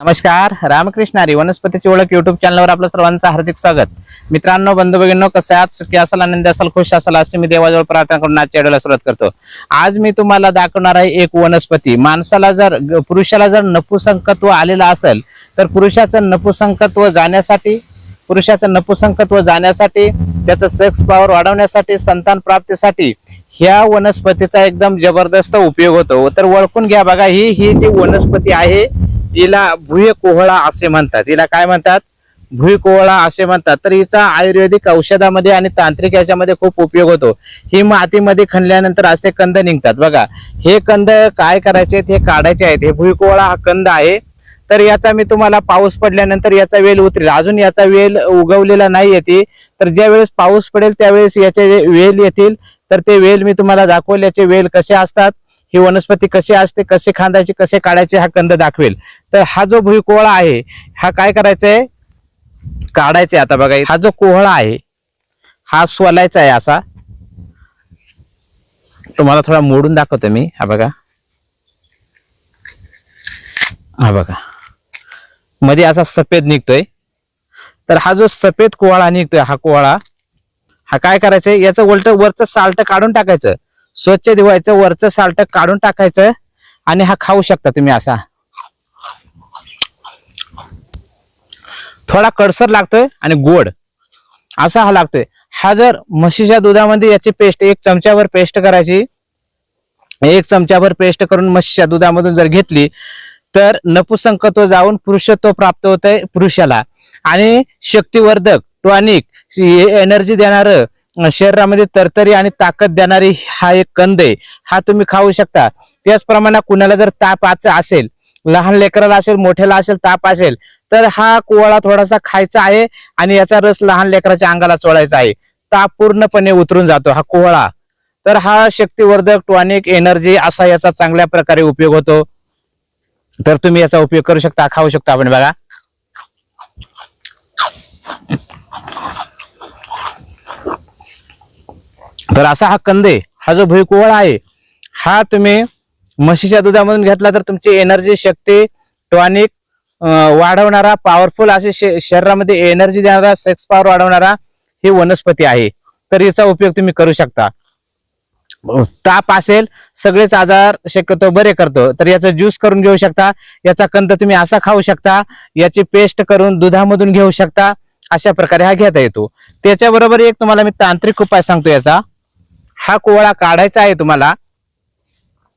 नमस्कार. रामकृष्ण हरी. वनस्पतीची ओळख युट्यूब चॅनलवर आपलं सर्वांचं हार्दिक स्वागत. मित्रांनो, बंधू भगिनींनो, कसे आहात? सुखी असाल, आनंदी असाल, खुश असाल असे मी देवाजवळ प्रार्थना करून आजच्या व्हिडिओला सुरुवात करतो. आज मी तुम्हाला दाखवणार आहे एक वनस्पती. माणसाला जर पुरुषाला जर नपुसंकत्व आलेलं असेल तर पुरुषाचं नपुसंकत्व जाण्यासाठी त्याचं सेक्स पॉवर वाढवण्यासाठी, संतान प्राप्तीसाठी ह्या वनस्पतीचा एकदम जबरदस्त उपयोग होतो. तर ओळखून घ्या. बघा, ही जी वनस्पती आहे हिला भुईकोहळा असे म्हणतात. हिला काय म्हणतात? भुईकोहळा असे म्हणतात. तर हिचा आयुर्वेदिक औषधामध्ये आणि तांत्रिक याच्यामध्ये खूप उपयोग होतो. ही मातीमध्ये खणल्यानंतर असे कंद निघतात. बघा, हे कंद काय करायचे? हे काढायचे आहेत. हे भुईकोहळा हा कंद आहे. तर याचा मी तुम्हाला पाऊस पडल्यानंतर याचा वेल उतरेल. अजून याचा वेल उगवलेला नाही येते. तर ज्या वेळेस पाऊस पडेल त्यावेळेस याचे वेल येतील. तर ते वेल मी तुम्हाला दाखवेल. याचे वेल कसे असतात, ही वनस्पती कशी असते, कसे खांदायचे, कसे काढायचे, हा कंद दाखवेल. तर हा जो भुईकोहळा आहे हा काय करायचंय? काढायचे. आता बघा, हा जो कोहळा आहे हा सोलायचा आहे. असा तुम्हाला थोडा मोडून दाखवतो मी. हा बघा, हा बघा, मध्ये असा सफेद निघतोय. तर हा जो सफेद कोहळा निघतोय, हा कोहळा हा काय करायचंय? याचं वरचं साल्ट काढून टाकायचं. स्वच्छ धुवायचं, वरचं साल्ट काढून टाकायचं आणि हा खाऊ शकता तुम्ही. असा थोडा कडसर लागतोय आणि गोड असा हा लागतोय. हा जर म्हशीच्या दुधामध्ये याची पेस्ट 1 चमच्यावर पेस्ट करायची. 1 चमच्यावर पेस्ट करून म्हशीच्या दुधामधून जर घेतली तर नपुसंकत्व जाऊन पुरुषत्व प्राप्त होतंय पुरुषाला. आणि शक्तिवर्धक, टॉनिक, एनर्जी देणारं, शरीरामध्ये तरतरी आणि ताकद देणारी हा एक कंद आहे. हा तुम्ही खाऊ शकता. त्याचप्रमाणे कुणाला जर ताप असेल, लहान लेकराला असेल, मोठ्याला असेल, ताप असेल, तर हा कोहळा थोडासा खायचा आहे आणि याचा रस लहान लेकराच्या अंगाला चोळायचा आहे. ताप पूर्णपणे उतरून जातो हा कोहळा. तर हा शक्तिवर्धक, टॉनिक, एनर्जी असा याचा चांगल्या प्रकारे उपयोग होतो. तर तुम्ही याचा उपयोग करू शकता, खाऊ शकता आपण. बघा, तर असा हा कंद आहे. हा जो भुईकोहळा आहे हा तुम्ही म्हशीच्या दुधामधून घेतला तर तुमची एनर्जी, शक्ती, टॉनिक वाढवणारा, पॉवरफुल असे शरीरामध्ये एनर्जी देणारा, सेक्स पॉवर वाढवणारा ही वनस्पती आहे. तर याचा उपयोग तुम्ही करू शकता. ताप असेल, सगळेच आजार शक्यतो बरे करतो. तर याचा ज्यूस करून घेऊ शकता. याचा कंद तुम्ही असा खाऊ शकता. याची पेस्ट करून दुधामधून घेऊ शकता. अशा प्रकारे हा घेता येतो. त्याच्याबरोबर एक तुम्हाला मी तांत्रिक उपाय सांगतो. याचा हा कोहळा काढायचा आहे तुम्हाला.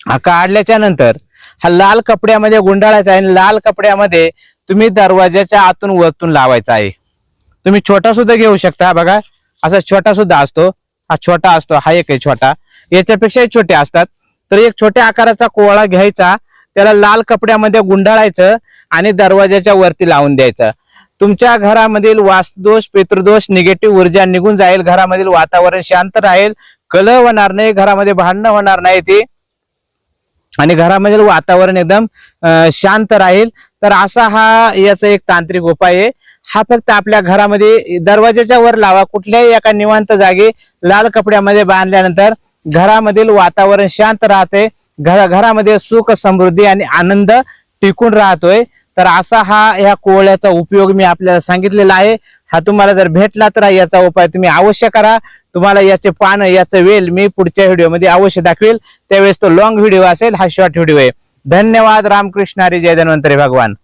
हा काढल्याच्या नंतर हा लाल कपड्यामध्ये गुंडाळायचा आहे. लाल कपड्यामध्ये तुम्ही दरवाजाच्या आतून वरतून लावायचा आहे. तुम्ही छोटा सुद्धा घेऊ शकता. बघा, असा छोटा सुद्धा असतो. हा छोटा असतो. हा एक आहे छोटा. याच्यापेक्षाही छोटे असतात. तर एक छोट्या आकाराचा कोहळा घ्यायचा, त्याला लाल कपड्यामध्ये गुंडाळायचं आणि दरवाजाच्या वरती लावून द्यायचं. तुमच्या घरामधील वास्तुदोष, पितृदोष, निगेटिव्ह ऊर्जा निघून जाईल. घरामधील वातावरण शांत राहील. कलह होणार नाही, घरामध्ये भांडणं होणार नाही ती, आणि घरामधील वातावरण एकदम शांत राहील. तर असा हा याचा एक तांत्रिक उपाय आहे. हा फक्त आपल्या घरामध्ये दरवाजाच्या वर लावा. कुठल्याही एका निवांत जागी लाल कपड्यामध्ये बांधल्यानंतर घरामधील वातावरण शांत राहते. घरामध्ये सुख, समृद्धी आणि आनंद टिकून राहतोय. तर असा हा या कोहळ्याचा उपयोग मी आपल्याला सांगितलेला आहे. हा तुम्हाला जर भेटला तर याचा उपाय तुम्ही अवश्य करा. तुम्हाला याचे पान, याचे वेल मी पुढच्या व्हिडिओमध्ये अवश्य दाखवेल. त्यावेळेस तो लॉंग व्हिडिओ असेल, हा शॉर्ट व्हिडिओ आहे. धन्यवाद. रामकृष्ण हरी. जय धन्वंतरी भगवान.